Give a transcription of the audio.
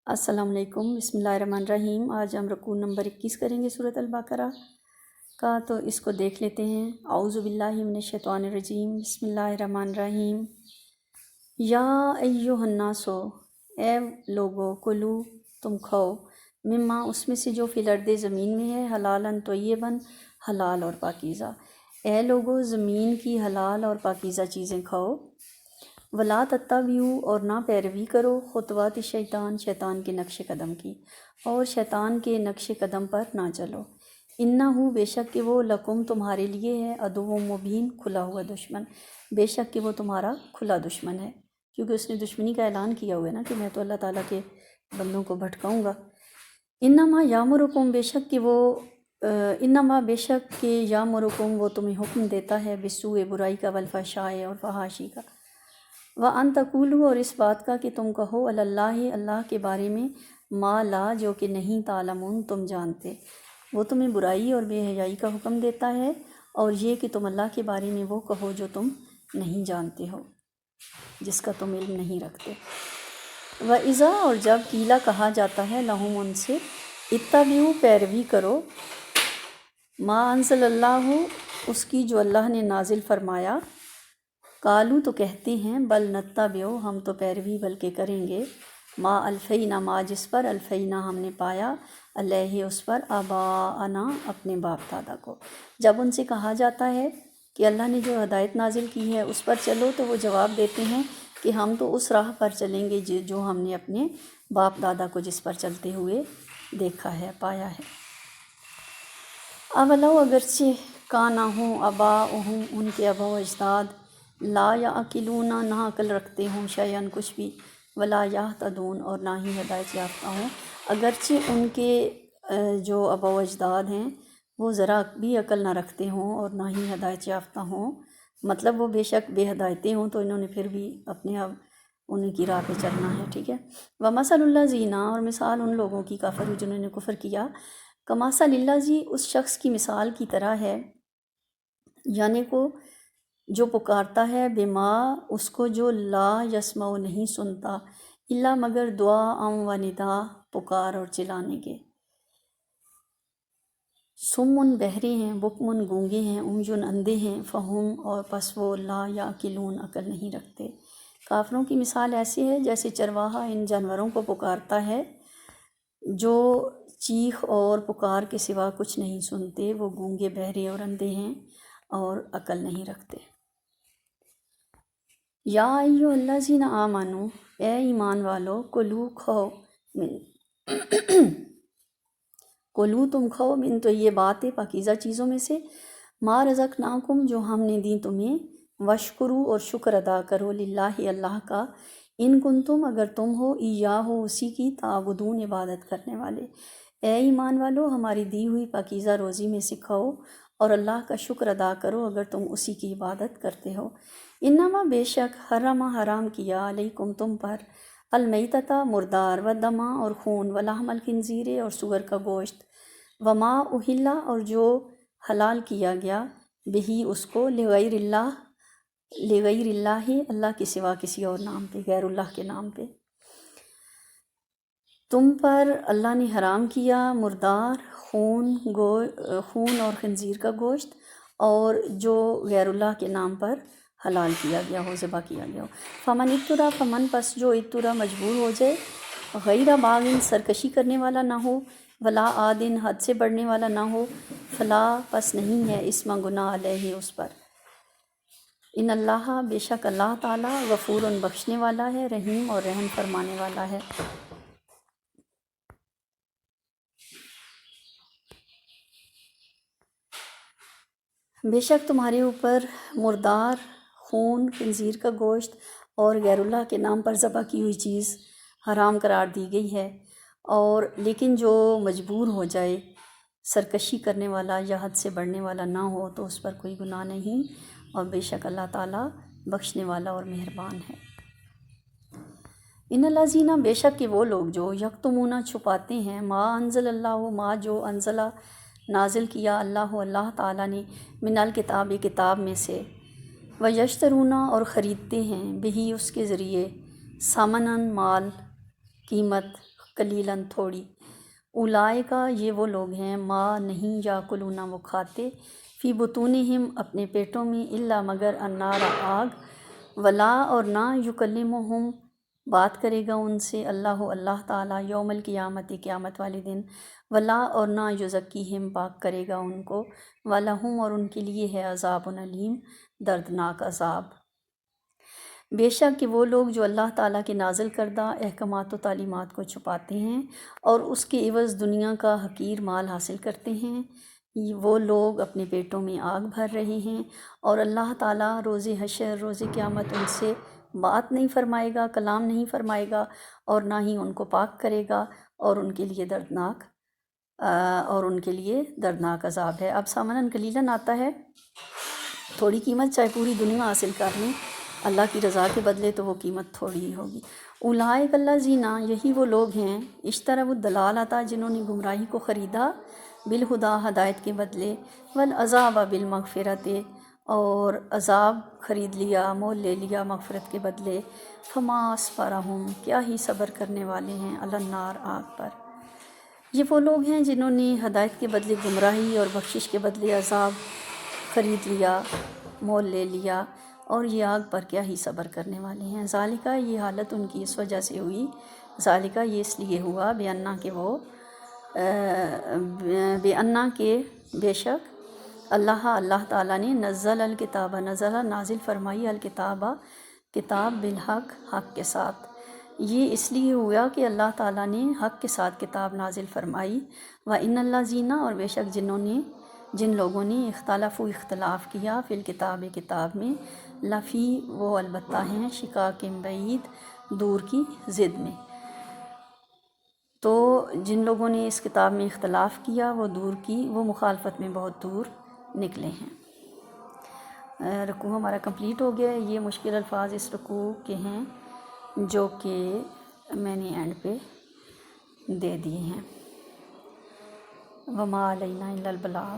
السلام علیکم، بسم اللہ الرحمن الرحیم۔ آج ہم رکوع نمبر 21 کریں گے سورۃ البقرہ کا، تو اس کو دیکھ لیتے ہیں۔ اعوذ باللہ من الشیطان الرجیم، بسم اللہ الرحمن الرحیم۔ یا ایہا الناس، اے لوگو، کلو تم کھاؤ، مما اس میں سے جو فی الارض زمین میں ہے، حلالً طیباً حلال اور پاکیزہ۔ اے لوگو، زمین کی حلال اور پاکیزہ چیزیں کھاؤ۔ ولا تتبعوا، اور نہ پیروی کرو، خطوات شیطان، شیطان کے نقش قدم کی، اور شیطان کے نقش قدم پر نہ چلو۔ انہ، بے شک کہ وہ، لکم تمہارے لیے ہے، عدو مبین، کھلا ہوا دشمن، بے شک کہ وہ تمہارا کھلا دشمن ہے، کیونکہ اس نے دشمنی کا اعلان کیا ہوا ہے نا کہ میں تو اللہ تعالیٰ کے بندوں کو بھٹکاؤں گا۔ انما یامرکم، بے شک کہ وہ انما بے شک کہ یامرکم، وہ تمہیں حکم دیتا ہے، بالسوء، برائی کا، والفحشاء، اور فحاشی کا، وَأَن تَقُولُوا، اور اس بات کا کہ تم کہو، علی اللہ، اللہ کے بارے میں، ما لا، جو کہ نہیں، تعلمون، تم جانتے۔ وہ تمہیں برائی اور بے حیائی کا حکم دیتا ہے، اور یہ کہ تم اللہ کے بارے میں وہ کہو جو تم نہیں جانتے ہو، جس کا تم علم نہیں رکھتے۔ وَإِذَا، اور جب، قیلا کہا جاتا ہے، لہم، ان سے، اتبعوا، پیروی کرو، ما انزل اللہ، اس کی جو اللہ نے نازل فرمایا، قالو، تو کہتے ہیں، بل نتبع، ہم تو پیروی بلکہ کریں گے، ما الفینا، ما جس پر، الفینا ہم نے پایا، علیہ اس پر، آباءنا، اپنے باپ دادا کو۔ جب ان سے کہا جاتا ہے کہ اللہ نے جو ہدایت نازل کی ہے اس پر چلو، تو وہ جواب دیتے ہیں کہ ہم تو اس راہ پر چلیں گے جو ہم نے اپنے باپ دادا کو جس پر چلتے ہوئے دیکھا ہے، پایا ہے۔ اولو، اگرچہ، کانا ہوں، آباؤہم، ان کے آبا و اجداد، لا یعقلون، نہ عقل رکھتے ہوں، شیئاً کچھ بھی، ولا یہتدون، اور نہ ہی ہدایت یافتہ ہوں۔ اگرچہ ان کے جو آبا و اجداد ہیں وہ ذرا بھی عقل نہ رکھتے ہوں اور نہ ہی ہدایت یافتہ ہوں، مطلب وہ بے شک بے ہدایتیں ہوں، تو انہوں نے پھر بھی اپنے آپ انہیں کی راہ پہ چلنا ہے، ٹھیک ہے۔ وَمَثَلُ الَّذِينَ، اور مثال ان لوگوں کی، کفروا، جنہوں نے کفر کیا، کَمَثَلِ الَّذِی، اس شخص کی مثال کی طرح ہے، یعنی کو جو پکارتا ہے، بما، اس کو جو، لا یسمع، نہیں سنتا، الا، مگر، دعاء و نداء، پکار اور چلانے کے۔ صم، بہرے ہیں، بکم، گونگے ہیں، عمي، اندھے ہیں، فہم، اور پس وہ، لا یعقلون، عقل نہیں رکھتے۔ کافروں کی مثال ایسی ہے جیسے چرواہا ان جانوروں کو پکارتا ہے جو چیخ اور پکار کے سوا کچھ نہیں سنتے، وہ گونگے، بہرے اور اندھے ہیں اور عقل نہیں رکھتے۔ یا ایھا الذین آمنوا، اے ایمان والو، کلو، کھاؤ، کلو، تم کھاؤ، من طیبات، پاکیزہ چیزوں میں سے، ما رزقناکم، جو ہم نے دی تمہیں، واشکروا، اور شکر ادا کرو، للہ، اللہ کا، ان کنتم، اگر تم ہو، ایاہ، اسی کی، تعبدون، عبادت کرنے والے۔ اے ایمان والو، ہماری دی ہوئی پاکیزہ روزی میں سے کھاؤ اور اللہ کا شکر ادا کرو اگر تم اسی کی عبادت کرتے ہو۔ انما، بے شک، حرم، حرام کیا، علیکم، تم پر، المیتۃ، مردار، والدم، اور خون، ولحم الخنزیر، اور سور کا گوشت، وما اہل، اور جو حلال کیا گیا، بہی، اس کو، لغیر اللہ، لغیر اللہ، اللہ کے سوا کسی اور نام پہ، غیر اللہ کے نام پہ۔ تم پر اللہ نے حرام کیا مردار، خون اور خنزیر کا گوشت، اور جو غیر اللہ کے نام پر حلال کیا گیا ہو، ذبح کیا گیا ہو۔ فمن اضطر، فمن، پس جو، اضطر، مجبور ہو جائے، غیر باغ، سرکشی کرنے والا نہ ہو، ولا عاد، حد سے بڑھنے والا نہ ہو، فلا، پس نہیں ہے، اسم، گناہ، علیہ، اس پر۔ ان اللہ، بے شک اللہ تعالیٰ، غفور، بخشنے والا ہے، رحیم، اور رحم فرمانے والا ہے۔ بے شک تمہارے اوپر مردار، خون، خنزیر کا گوشت، اور غیر اللہ کے نام پر ذبح کی ہوئی چیز حرام قرار دی گئی ہے، اور لیکن جو مجبور ہو جائے، سرکشی کرنے والا یا حد سے بڑھنے والا نہ ہو، تو اس پر کوئی گناہ نہیں، اور بے شک اللہ تعالیٰ بخشنے والا اور مہربان ہے۔ ان الذین، بے شک کہ وہ لوگ جو، یکتمون، چھپاتے ہیں، ما انزل اللہ، ما جو، انزلہ، نازل کیا، اللہ تعالیٰ نے، من الکتاب، کتاب میں سے، ویشترون، اور خریدتے ہیں، بہی، اس کے ذریعے، ثمناً، مال، قیمت، قلیلاً تھوڑی، اولئکا یہ وہ لوگ ہیں، ما نہیں یاکلون وہ کھاتے، فی بطونہم اپنے پیٹوں میں، الا مگر النار آگ، ولا اور نہ یکلمہم بات کرے گا ان سے اللہ تعالیٰ یوم القیامت قیامت والے دن، ولا اور نہ یزکیہم پاک کرے گا ان کو، ولہم اور ان کے لیے ہے عذاب علیم دردناک عذاب۔ بے شک کہ وہ لوگ جو اللہ تعالیٰ کے نازل کردہ احکامات و تعلیمات کو چھپاتے ہیں اور اس کے عوض دنیا کا حقیر مال حاصل کرتے ہیں، وہ لوگ اپنے پیٹوں میں آگ بھر رہے ہیں، اور اللہ تعالیٰ روز حشر روز قیامت ان سے بات نہیں فرمائے گا، کلام نہیں فرمائے گا، اور نہ ہی ان کو پاک کرے گا، اور ان کے لیے دردناک عذاب ہے۔ اب ثمناً قلیلاً آتا ہے، تھوڑی قیمت چاہے پوری دنیا حاصل کر لیں اللہ کی رضا کے بدلے تو وہ قیمت تھوڑی ہی ہوگی۔ اولئک الذین یہی وہ لوگ ہیں، اشتروا الضلالۃ جنہوں نے گمراہی کو خریدا، بالہدیٰ ہدایت کے بدلے، والعذاب بالمغفرۃ اور عذاب خرید لیا، مول لے لیا مغفرت کے بدلے، فما اصبرہم کیا ہی صبر کرنے والے ہیں، علی النار آگ پر۔ یہ وہ لوگ ہیں جنہوں نے ہدایت کے بدلے گمراہی اور بخشش کے بدلے عذاب خرید لیا، مول لے لیا، اور یہ آگ پر کیا ہی صبر کرنے والے ہیں۔ ذالکہ یہ حالت ان کی اس وجہ سے ہوئی، ذالکہ یہ اس لیے ہوا، بأنہ کہ بے شک اللہ تعالیٰ نے نزل الکتاب نازل فرمائی الکتاب کتاب بالحق حق کے ساتھ۔ یہ اس لیے ہوا کہ اللہ تعالیٰ نے حق کے ساتھ کتاب نازل فرمائی، وَإِنَّ الَّذِينَ اور بے شک جن لوگوں نے اختلاف کیا فی الکتاب کتاب میں، لفی وہ البتہ ہیں، شقاق بعید دور کی ضد میں۔ تو جن لوگوں نے اس کتاب میں اختلاف کیا وہ مخالفت میں بہت دور نکلے ہیں۔ رکوع ہمارا کمپلیٹ ہو گیا ہے۔ یہ مشکل الفاظ اس رکوع کے ہیں جو کہ میں نے اینڈ پہ دے دیے ہیں۔ وما علینا الا البلاغ۔